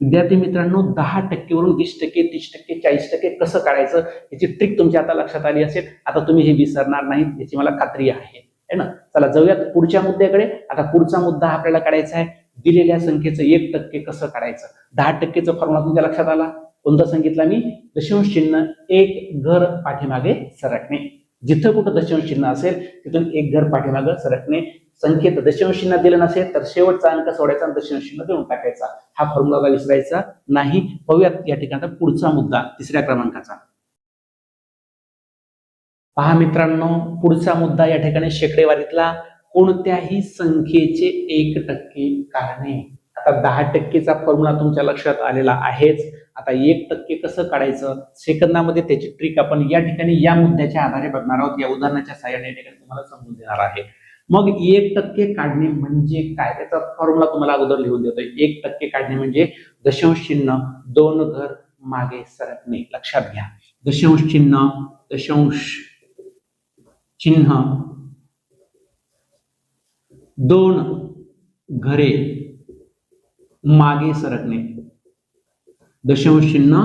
विद्यार्थी मित्रांनो 10% वरून 20%, 30%, 40% कसं काढायचं याची ट्रिक तुमच्या आता लक्षात आली असेल. आता तुम्ही हे विसरणार नाहीत याची मला खात्री आहे ना. चला जाऊयात पुढच्या मुद्द्याकडे. आता पुढचा मुद्दा आपल्याला काढायचा आहे दिलेल्या संख्येचं 1% कसं काढायचं. 10%चा फॉर्म्युला तुमच्या लक्षात आला. कोणता सांगितला मी? दशांश चिन्ह 1 घर पाठीमागे सरकणे. जिथं कुठं दशांश चिन्ह असेल तिथून 1 घर पाठीमागे सरकणे. संख्येत दशांश चिन्ह दिलं नसेल तर शेवटचा अंक सोडायचा आणि दशांश चिन्ह देऊन टाकायचा. हा फॉर्म्युला विसरायचा नाही. पाहूयात या ठिकाणी पुढचा मुद्दा 3ऱ्या क्रमांकाचा. पहा मित्रांनो, पुढचा मुद्दा या ठिकाणी शेकडेवारीतला कोणत्याही संख्येचे 1% काढणे. आता 10%चा फॉर्म्युला तुमच्या लक्षात आलेला आहेच. आता 1% कसं काढायचं सेकंदामध्ये त्याची ट्रिक आपण या ठिकाणी या मुद्द्याच्या आधारे बघणार आहोत. या उदाहरणाच्या सहाय्याने तुम्हाला समजून देणार आहे. मग 1% काढणे म्हणजे काय? त्याचा फॉर्म्युला तुम्हाला अगोदर लिहून देतोय. 1% काढणे म्हणजे दशांश चिन्ह 2 घर मागे सरकणे. लक्षात घ्या. दशांश चिन्ह 2 घरे मागे सरकणे. दशांश चिन्ह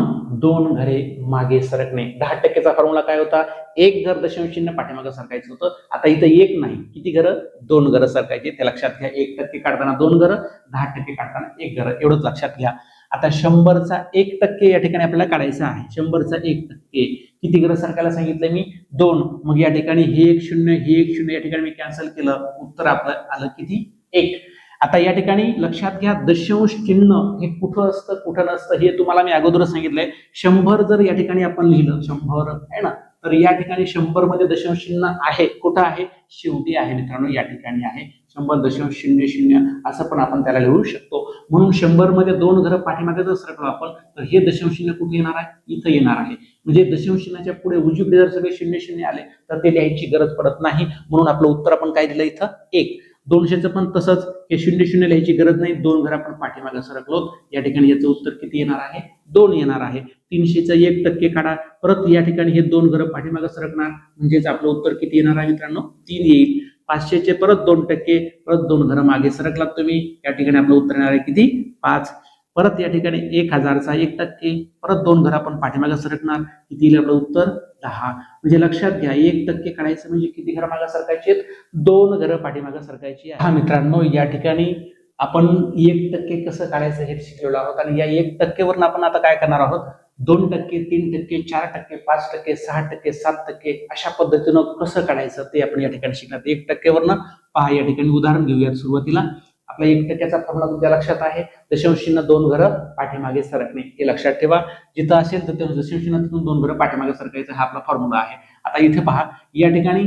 2 घरे मागे सरकणे. 10%चा फॉर्म्युला काय होता? 1 घर दशांश चिन्ह पाठीमागे सरकायचं होतं. आता इथं 1 नाही, किती घरं? 2 घरं सरकायचे. ते लक्षात घ्या. 1% काढताना 2 घरं, 10% काढताना 1 घर, एवढंच लक्षात घ्या. आता 100चा 1% या ठिकाणी आपल्याला काढायचा आहे. 100चा 1% किती घरं सरकायला सांगितलं मी? 2. मग या ठिकाणी हे 1 0 हे 1 0 या ठिकाणी मी कॅन्सल केलं. उत्तर आपलं आलं किती? 1. आता या ठिकाणी लक्षात घ्या दशांश चिन्ह हे कुठं असतं कुठं नसतं हे तुम्हाला मी अगोदर सांगितलंय. 100 जर या ठिकाणी आपण लिहिलं 100 आहे ना, तर या ठिकाणी 100 मध्ये दशांश चिन्ह आहे. कुठं आहे? शेवटी आहे मित्रांनो, या ठिकाणी आहे. 100.00 असं पण आपण त्याला लिहू शकतो. म्हणून 100 मध्ये 2 घरं पाठीमागे जर सरकलो आपण तर हे दशांश चिन्ह कुठे येणार आहे? इथं येणार आहे. म्हणजे दशांश चिन्हाच्या पुढे उजवीकडे जर सगळे 0 आले तर ते लिहायची गरज पडत नाही. म्हणून आपलं उत्तर आपण काय दिलं इथं? 1. 200चं पण तसंच हे 0 लिहायची गरज नाही. 2 घर आपण पाठीमागे सरकलो. या ठिकाणी याचं उत्तर किती येणार आहे? 2 येणार आहे. 300चा 1% काढा. परत या ठिकाणी हे 2 घर पाठीमागे सरकणार म्हणजेच आपलं उत्तर किती येणार आहे मित्रांनो? 3 येईल. 500चे परत 2%, परत 2 घर मागे सरकलात तुम्ही. या ठिकाणी आपलं उत्तर येणार आहे किती? 5. परत या ठिकाणी 1000चा 1%, परत 2 घर आपण पाठीमागे सरकणार. किती येईल आपलं उत्तर? 10. म्हणजे लक्षात घ्या 1% काढायचं म्हणजे किती घर मागे सरकायचे? 2 घर पाठीमागे सरकायची. हा मित्रांनो, या ठिकाणी आपण 1% कसं काढायचं हे शिकलेलो आहोत. आणि या 1% वरून आपण आता काय करणार आहोत? 2%, 3%, 4%, 5%, 6%, 7% अशा पद्धतीनं कसं काढायचं ते आपण या ठिकाणी शिकणार. 1% वरनं पहा या ठिकाणी उदाहरण घेऊयात. सुरुवातीला आपला 1%चा फॉर्म्युला तुमच्या लक्षात आहे. दशांश चिन्ह 2 घरं पाठीमागे सरकणे. हे लक्षात ठेवा. जिथं असेल तर दशांश चिन्हातून 2 घरं पाठीमागे सरकायचं हा आपला फॉर्म्युला आहे. आता इथे पहा या ठिकाणी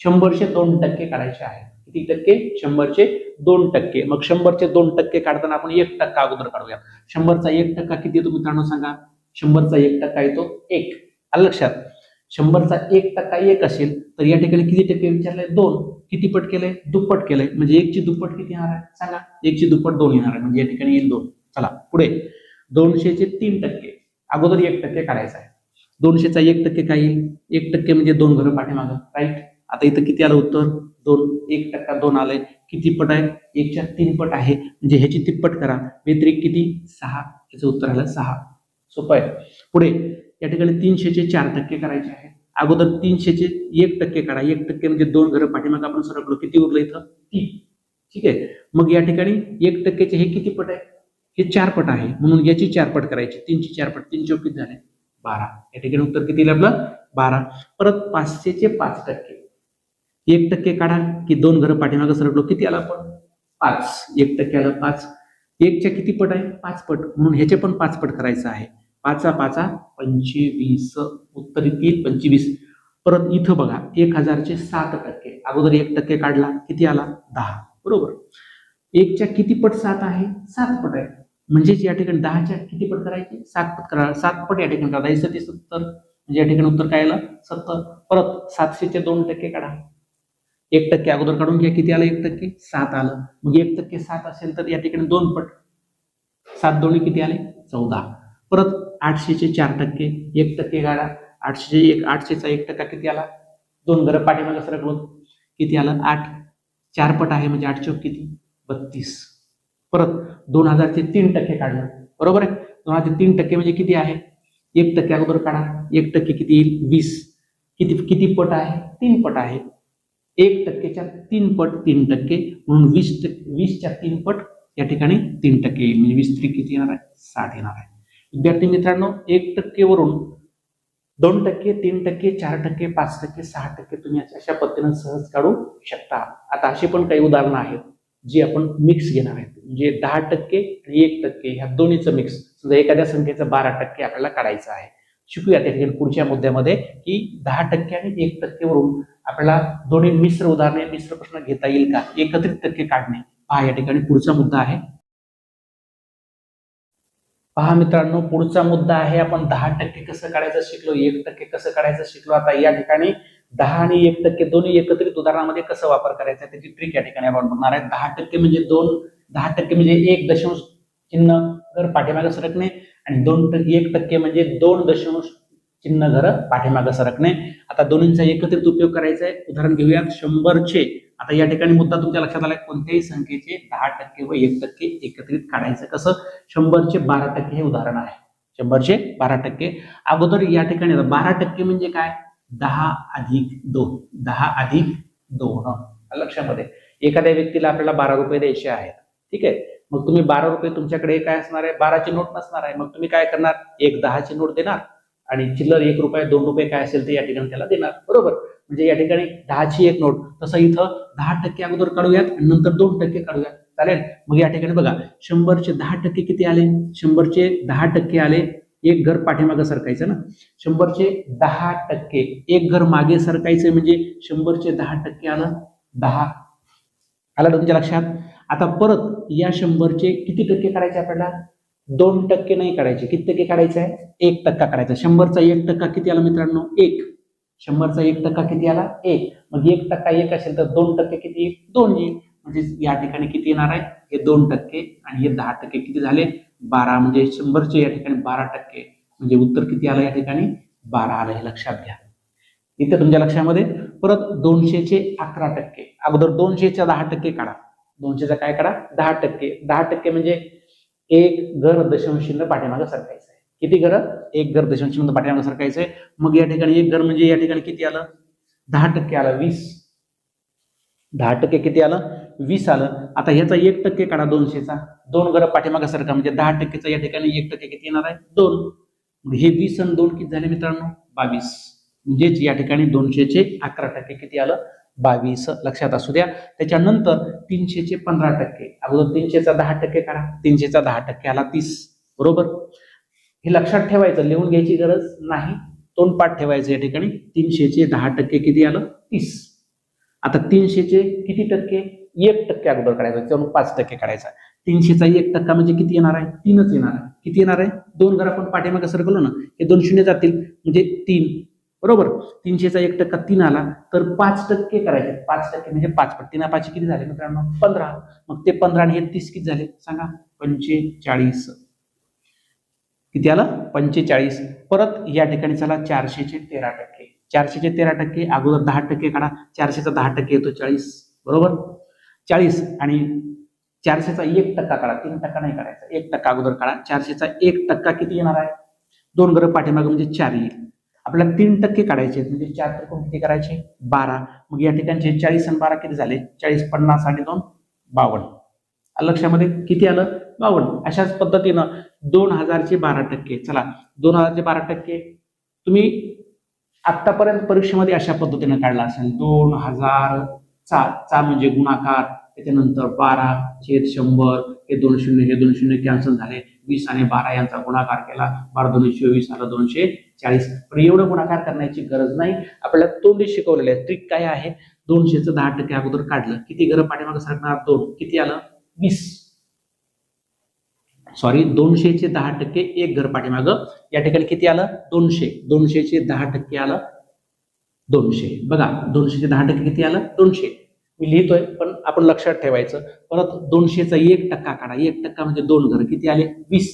100चे 2% काढायचे आहे. किती टक्के? 100चे 2%. मग 100चे 2% काढताना आपण 1% अगोदर काढूया. 100चा 1% किती येतो मित्रांनो सांगा? 100चा 1% येतो 1. आलं लक्षात? 100चा 1% 1 असेल तर या ठिकाणी किती टक्के विचारलंय? 2. किती पट केलंय? दुप्पट केलंय. म्हणजे 1ची दुप्पट किती येणार आहे सांगा? 1ची दुप्पट 2 येणार आहे. म्हणजे या ठिकाणी येईल 2. चला पुढे 200चे 3%. अगोदर 1% काढायचा आहे. 200चा 1% काय येईल? 1% म्हणजे 2 घरं पाठीमागं. राईट. आता इथं किती आलं उत्तर? 2. 1% 2 आलंय. किती पट आहे? 1च्या 3 पट आहे. म्हणजे ह्याची तिप्पट करा. व्यतिरिक्त किती? 6. याचं उत्तर आलं 6. सोपं आहे. पुढे या ठिकाणी 300चे 4% करायचे आहे. अगोदर 300चे 1% काढा. 1% म्हणजे 2 घरं पाठीमागे आपण सरकलो. किती उरलं इथं? 3. ठीक आहे. मग या ठिकाणी 1%चे हे किती पट आहे? हे 4 पट आहे. म्हणून याची 4 पट करायची. 3ची 4 पट. 3 चौकीत झाले 12. या ठिकाणी उत्तर किती आपलं? 12. परत 500चे 5%. 1% काढा की 2 घरं पाठीमागे सरकलो. किती आला आपण? 5. 1% आलं 5. 1च्या किती पट आहे? 5 पट. म्हणून ह्याचे पण 5 पट करायचं आहे. पाचा पाचा 25, उत्तर येईल 25. परत इथं बघा 1000चे 7%, अगोदर 1% काढला, किती आला 10, बरोबर. 1च्या किती पट 7 आहे, 7 पट आहे. म्हणजेच या ठिकाणी 10च्या किती पट करायचे, 7 पट करा, 7 पट या ठिकाणी करायचं, 70. म्हणजे या ठिकाणी उत्तर काय आलं 70. परत 700चे 2% काढा, 1% अगोदर काढून घ्या, किती आलं 1%, 7 आलं. मग 1% 7 असेल तर या ठिकाणी 2 पट, 7 दोन्ही किती आले 14. परत 800चे 4%, 1% काढा, 800चा 1% किती आला, 2 घरं पाठीमागे सरकलो, किती आलं 8, 4 पट आहे म्हणजे 8 चौक किती 32. परत 2000चे 3% काढलं, बरोबर आहे. 2000चे 3% म्हणजे किती आहे, 1% अगोदर काढा, 1% किती येईल 20. किती किती पट आहे, 3 पट आहे. 1%च्या 3 पट 3%, म्हणून 20च्या 3 पट या ठिकाणी 3% येईल. म्हणजे 20 किती येणार आहे, 60 येणार आहे. विद्यार्थी मित्रांनो, 1% वरून 2%, 3%, 4%, 5%, 6% तुम्ही अशा पद्धतीने सहज काढू शकता. आता अशी पण काही उदाहरणं आहेत जी आपण मिक्स घेणार आहेत, म्हणजे 10% आणि 1% ह्या दोन्हीचं मिक्स. समजा एखाद्या संख्येचं 12% आपल्याला काढायचं आहे. शिकूया त्या ठिकाणी पुढच्या मुद्द्यामध्ये की 10% आणि 1% वरून आपल्याला दोन्ही मिश्र उदाहरणे, मिश्र प्रश्न घेता येईल का, एकत्रित टक्के काढणे. पहा या ठिकाणी पुढचा मुद्दा आहे. पहा मित्रांनो, पुढचा मुद्दा आहे, आपण 10% कसं काढायचं शिकलो, 1% कसं काढायचं शिकलो. आता या ठिकाणी 10 आणि 1% दोन्ही एकत्रित उदाहरणामध्ये कसं वापर करायचा त्याची ट्रिक या ठिकाणी आपण बघणार आहे. 10% म्हणजे 10% म्हणजे 1 दशांश चिन्ह घर पाठीमागे सरकणे, आणि 1% म्हणजे 2 दशांश चिन्ह घर पाठीमागे सरकणे. आता दोन्हींचा एकत्रित उपयोग करायचा आहे. उदाहरण घेऊयात 100चे. आता या ठिकाणी मुद्दा तुमच्या लक्षात आलाय, कोणत्याही संख्येचे 10% व 1% एकत्रित काढायचं कसं. 100चे 12% हे उदाहरण आहे. 100चे 12%. अगोदर या ठिकाणी 12% म्हणजे काय, 10 अधिक 2, 10 अधिक 2. लक्षामध्ये एखाद्या व्यक्तीला आपल्याला 12 रुपये द्यायचे आहेत, ठीक आहे. मग तुम्ही 12 रुपये तुमच्याकडे काय असणार आहे, 12ची नोट नसणार आहे. मग तुम्ही काय करणार, एक 10ची नोट देणार आणि चिल्लर 1 रुपये 2 रुपये काय असेल ते या ठिकाणी त्याला देणार, बरोबर. म्हणजे या ठिकाणी 10ची 1 नोट. तसं इथं 10% अगोदर काढूयात आणि नंतर 2% काढूयात, चालेल. मग या ठिकाणी बघा 100चे 10% किती आले, 100चे 10% आले, एक घर पाठीमागे सरकायचं ना. 100चे 10%, एक घर मागे सरकायचं म्हणजे 100चे 10% आलं 10. आलं तुमच्या लक्षात. आता परत या 100चे किती टक्के काढायचे आपल्याला, 2% नाही काढायचे. किती टक्के काढायचे आहे, 1% काढायचा. 100चा 1% किती आला मित्रांनो, 1. 100चा 1% किती आला, 1. मग 1% 1 असेल तर 2% किती येईल, 2 येईल. म्हणजे या ठिकाणी किती येणार आहे, हे 2% आणि हे 10% किती झाले, 12. म्हणजे 100चे या ठिकाणी 12%, म्हणजे उत्तर किती आलं या ठिकाणी, 12 आलं. हे लक्षात घ्या इथे तुमच्या लक्षामध्ये. परत 200चे 11%, अगोदर 200च्या 10% काढा. 200चा काय काढा, 10%. 10% म्हणजे एक घर दशांश चिन्ह पाठीमागे सरकायचं आहे. किती घर, एक घर दशांश चिन्ह पाठीमागे सरकायचं आहे. मग या ठिकाणी एक घर म्हणजे या ठिकाणी किती आलं, 10% आलं 20. 10% किती आलं, 20 आलं. आता ह्याचा 1% काढा 200चा, 2 घर पाठीमागे सरका म्हणजे 10%चा या ठिकाणी 1% किती येणार आहे, 2. हे 20 आणि 2 किती झाले मित्रांनो, 22. म्हणजेच या ठिकाणी 200चे 11% किती आलं, 22. लक्षात असू द्या. त्याच्यानंतर 300चे 15%, अगोदर 300चा 10% काढा, 300चा 10% आला 30, बरोबर. हे लक्षात ठेवायचं, लिहून घ्यायची गरज नाही, तोंडपाठ ठेवायचं. या ठिकाणी 300चे 10% किती आलं, 30. आता 300चे किती टक्के, 1% अगोदर काढायचं, त्यामुळे 5% काढायचा. 300चा 1% म्हणजे किती येणार आहे, 3च येणार आहे. किती येणार आहे, 2 जर आपण पाठीमागे सरकलो ना, हे 2 शून्य जातील म्हणजे 3, बरोबर. 300चा 1% 3 आला तर 5% करायचे. 5% म्हणजे 5 पट, 3 5 किती झाले मित्रांनो, 15. मग ते 15 आणि हे 30 किती झाले सांगा, 45. किती आलं, 45. परत या ठिकाणी चला 400चे 13%. 400चे 13%, अगोदर 10% काढा, 400चा 10% येतो 40, बरोबर. 40 आणि 400चा 1% काढा, 3% नाही काढायचा, 1% अगोदर काढा. 400चा 1% किती येणार आहे, 2 घरं पाठीमागे म्हणजे 4 येईल. आपल्याला 3% काढायचे म्हणजे 4 त्रिकोण किती करायचे, 12. मग या ठिकाणचे 40 आणि 12 किती झाले, 40 50 आणि 2 52. लक्षामध्ये किती आलं, 52. अशाच पद्धतीनं 2000चे 12%. चला 2000चे 12% तुम्ही आतापर्यंत परीक्षेमध्ये अशा पद्धतीने काढला असेल. 2000 चा म्हणजे गुणाकार, त्याच्यानंतर 12/100 हे 2 शून्य हे 2 शून्य कॅन्सल झाले, 20 आणि 12 यांचा गुणाकार केला, 12×2=24 आलं 240. पण एवढं गुणाकार करण्याची गरज नाही, आपल्याला तोंडी शिकवलेलं आहे. ट्रिक काय आहे, 200चं 10% अगोदर काढलं, किती घरं पाठीमागे सरकणार 2, किती आलं 20. सॉरी 200चे 10% एक घर पाठीमागं, या ठिकाणी किती आलं 200. 200चे 10% आलं 200. बघा 200चे 10% किती आलं 200. मी लिहितोय पण आपण लक्षात ठेवायचं. परत 200चा 1% काढा, 1% म्हणजे 2 घर, किती आले 20.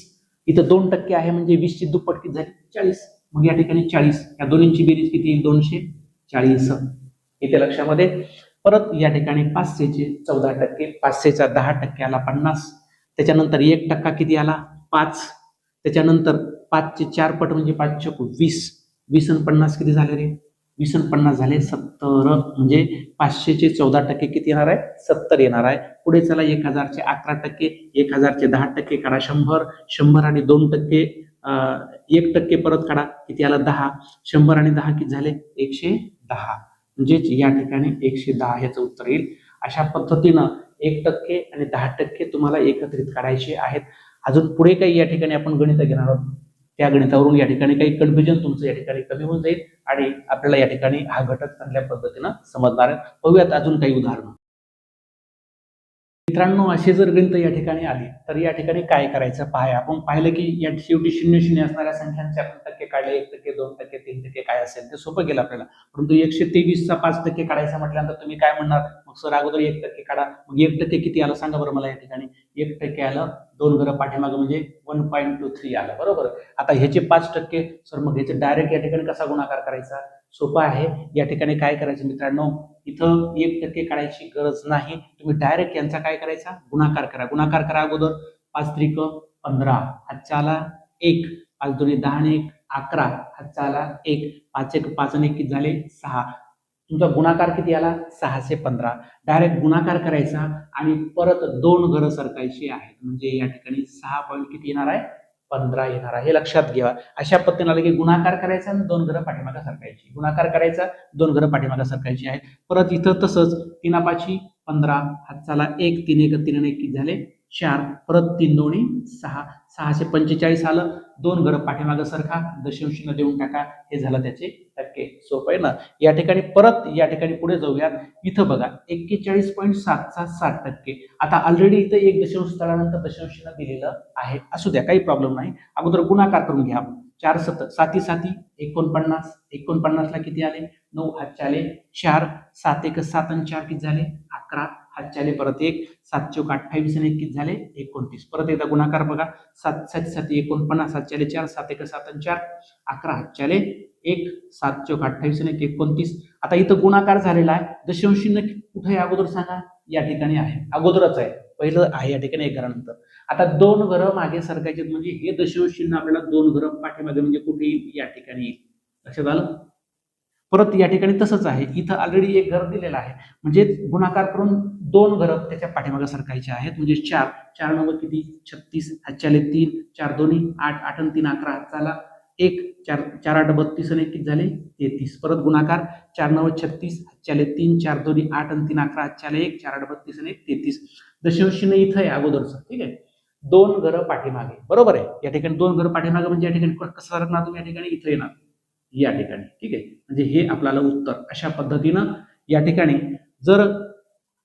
इथं 2% आहे म्हणजे 20ची दुप्पट किती झाली 40. मग या ठिकाणी 40, या दोन्हींची बेरीज किती येईल 240. इथे लक्षामध्ये. परत या ठिकाणी 500चे 14%, 500चा 10% आला 50. त्याच्यानंतर 1% किती आला 5. त्याच्यानंतर 5चे 4 पट म्हणजे 5×20, 20 आणि 50 किती झाले रे, 20 आणि 50 झाले 70. म्हणजे 500चे 14% किती येणार आहे 70 येणार आहे. पुढे चला 1000चे 11%, 1000चे 10% काढा 100, 100 आणि 2% 1% परत काढा, किती आला 10. 100 आणि 10 किती झाले 110. म्हणजेच या ठिकाणी 110 ह्याचं उत्तर येईल. अशा पद्धतीनं 1% आणि 10% तुम्हाला एकत्रित काढायचे आहेत. अजून पुढे काही या ठिकाणी आपण गणित घेणार आहोत, त्या गणितावरून या ठिकाणी काही कन्फ्युजन तुमचं या ठिकाणी कमी होऊन जाईल आणि आपल्याला या ठिकाणी हा घटक चांगल्या पद्धतीनं समजणार आहे. बघूयात अजून काही उदाहरणं. मित्रांनो, असे जर गणित या ठिकाणी आली तर या ठिकाणी काय करायचं पहा. आपण पाहिलं की या शेवटी 0 असणाऱ्या संख्यांचे आपण टक्के काढले, 1%, 2%, 3% काय असेल ते सोपं गेलं आपल्याला. परंतु 123चा 5% काढायचा म्हटल्यानंतर तुम्ही काय म्हणणार, मग सर अगोदर 1% काढा. मग 1% किती आलं सांगा बरं मला. या ठिकाणी 1% आलं 2 घरं पाठीमागं म्हणजे 1.23 आलं, बरोबर. आता ह्याचे 5% सर, मग ह्याचे डायरेक्ट या ठिकाणी कसा गुणाकार करायचा, सोपा आहे. या ठिकाणी काय करायचं मित्रांनो, इथं 1% काढायची गरज नाही, तुम्ही डायरेक्ट यांचा काय करायचा गुणाकार करा. गुणाकार करा अगोदर. 5×3=15, हातचा आला 1, 5×2=10 आणि 1 11, हातचा आला 1, 5×1=5 आणि 1 किती झाले 6. तुमचा गुणाकार किती आला 615. डायरेक्ट गुणाकार करायचा आणि परत 2 घरं सरकायची आहेत, म्हणजे या ठिकाणी 6 पॉईंट किती येणार आहे 15 येणार आहे. हे लक्षात घ्या. अशा पद्धतीने आलं की गुणाकार करायचा आणि 2 घरं पाठीमागे सरकायची, गुणाकार करायचा 2 घरं पाठीमागे सरकायची आहेत. परत इथं तसंच 3×5=15, हातचाला 1, 3×1=3 आणि 1 किती झाले 4. परत 3×2=6, 645 आलं. 2 घरं पाठीमागे सरका, दशांश चिन्ह देऊन टाका, हे झालं त्याचे टक्के. सोपं आहे ना. या ठिकाणी परत या ठिकाणी पुढे जाऊयात. इथं बघा 41.7चा 60%. आता ऑलरेडी इथं एक दशांश स्थळानंतर दशांश चिन्ह दिलेलं आहे, असू द्या काही प्रॉब्लेम नाही. अगोदर गुणाकार करून घ्या. 4 7 7 49, 49ला किती आले 9, हातचे आले 4, 7×1=7 आणि 4 किती झाले 11, हातचे आले परत 1, 7×4=28 आणि 1 किती झाले 29. परत एकदा गुणाकार बघा. 7 7 7 49, हातचे आले 4, 7×1=7 आणि 4 11, हातचे आले 1, 7×4=28 आणि 29. आता इथं गुणाकार झालेला आहे. दशांश चिन्ह कुठे आहे अगोदर सांगा. या ठिकाणी आहे, अगोदरच आहे, पहिलं आहे या ठिकाणी 1 घरानंतर. आता 2 घरं मागे सरकायचे म्हणजे हे दशांश चिन्ह आपल्याला 2 घरं पाठीमागे म्हणजे कुठे येईल या ठिकाणी येईल. लक्षात आलं. परत या ठिकाणी तसंच आहे, इथं ऑलरेडी 1 घर दिलेलं आहे, म्हणजे गुणाकार करून 2 घरं त्याच्या पाठीमागे सरकायचे आहेत, म्हणजे 4, 4 नंबर किती 36, हातचे आले 3, 4×2=8, 8 आणि 3 11, हातचा आला 1, 4×8=32 आणि 1 किती झाले 33. परत गुणाकार 4×9=36, हातचे आले 3, 4×2=8 आणि 3 11, हातचे आले 1, 4×8=32 आणि 1 33. दशांश चिन्ह इथं आहे अगोदरचं, ठीक आहे. 2 घरं पाठीमागे, बरोबर आहे. या ठिकाणी 2 घरं पाठीमागे म्हणजे या ठिकाणी कसं सरकणार तुम्ही, या ठिकाणी इथं येणार या ठिकाणी, ठीक आहे. म्हणजे हे आपल्याला उत्तर अशा पद्धतीनं या ठिकाणी जर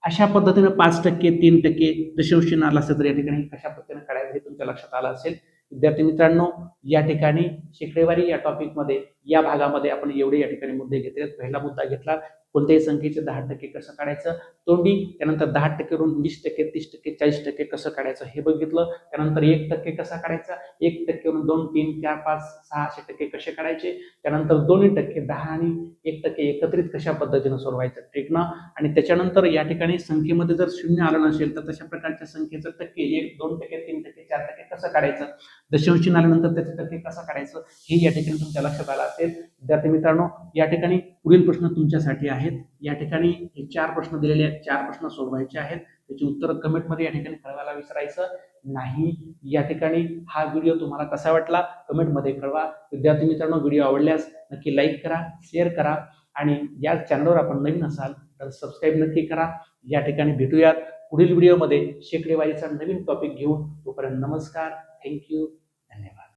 अशा पद्धतीनं 5%, 3% दशांश चिन्ह आलं असेल तर या ठिकाणी कशा पद्धतीने काढायचं हे तुमच्या लक्षात आलं असेल. विद्यार्थी मित्रांनो, या ठिकाणी शेकडेवारी या टॉपिकमध्ये या भागामध्ये आपण एवढे या ठिकाणी मुद्दे घेतले. पहिला मुद्दा घेतला कोणत्याही संख्येचे 10% कसं काढायचं तोंडी, त्यानंतर 10% वरून 20%, 30%, 40% कसं काढायचं हे बघितलं. त्यानंतर 1% कसा काढायचा, 1% वरून 2, 3, 4, 5, 6% कसे काढायचे. त्यानंतर 2% 10 आणि 1% एकत्रित कशा पद्धतीनं सोडवायचं ट्रिकनं. आणि त्याच्यानंतर या ठिकाणी संख्येमध्ये जर 0 आलं नसेल तर तशा प्रकारच्या संख्येचं टक्के 1, 2%, 3%, 4% कसं काढायचं. दशांश चिन्ह आल्यानंतर त्याचं टक्के कसं काढायचं हे या ठिकाणी तुमच्या लक्षात आलं असेल. विद्यार्थी मित्रांनो, या ठिकाणी पुढील प्रश्न तुमच्यासाठी आहेत. या ठिकाणी हे 4 प्रश्न दिलेले आहेत, 4 प्रश्न सोडवायचे आहेत. त्याची उत्तर कमेंटमध्ये या ठिकाणी कळवायला विसरायचं नाही. या ठिकाणी हा व्हिडिओ तुम्हाला कसा वाटला कमेंटमध्ये कळवा. विद्यार्थी मित्रांनो, व्हिडिओ आवडल्यास नक्की लाईक करा, शेअर करा आणि या चॅनलवर आपण नवीन असाल तर सबस्क्राईब नक्की करा. या ठिकाणी भेटूयात पुढील व्हिडिओमध्ये शेकडेवारीचा नवीन टॉपिक घेऊन. तोपर्यंत नमस्कार, थँक्यू.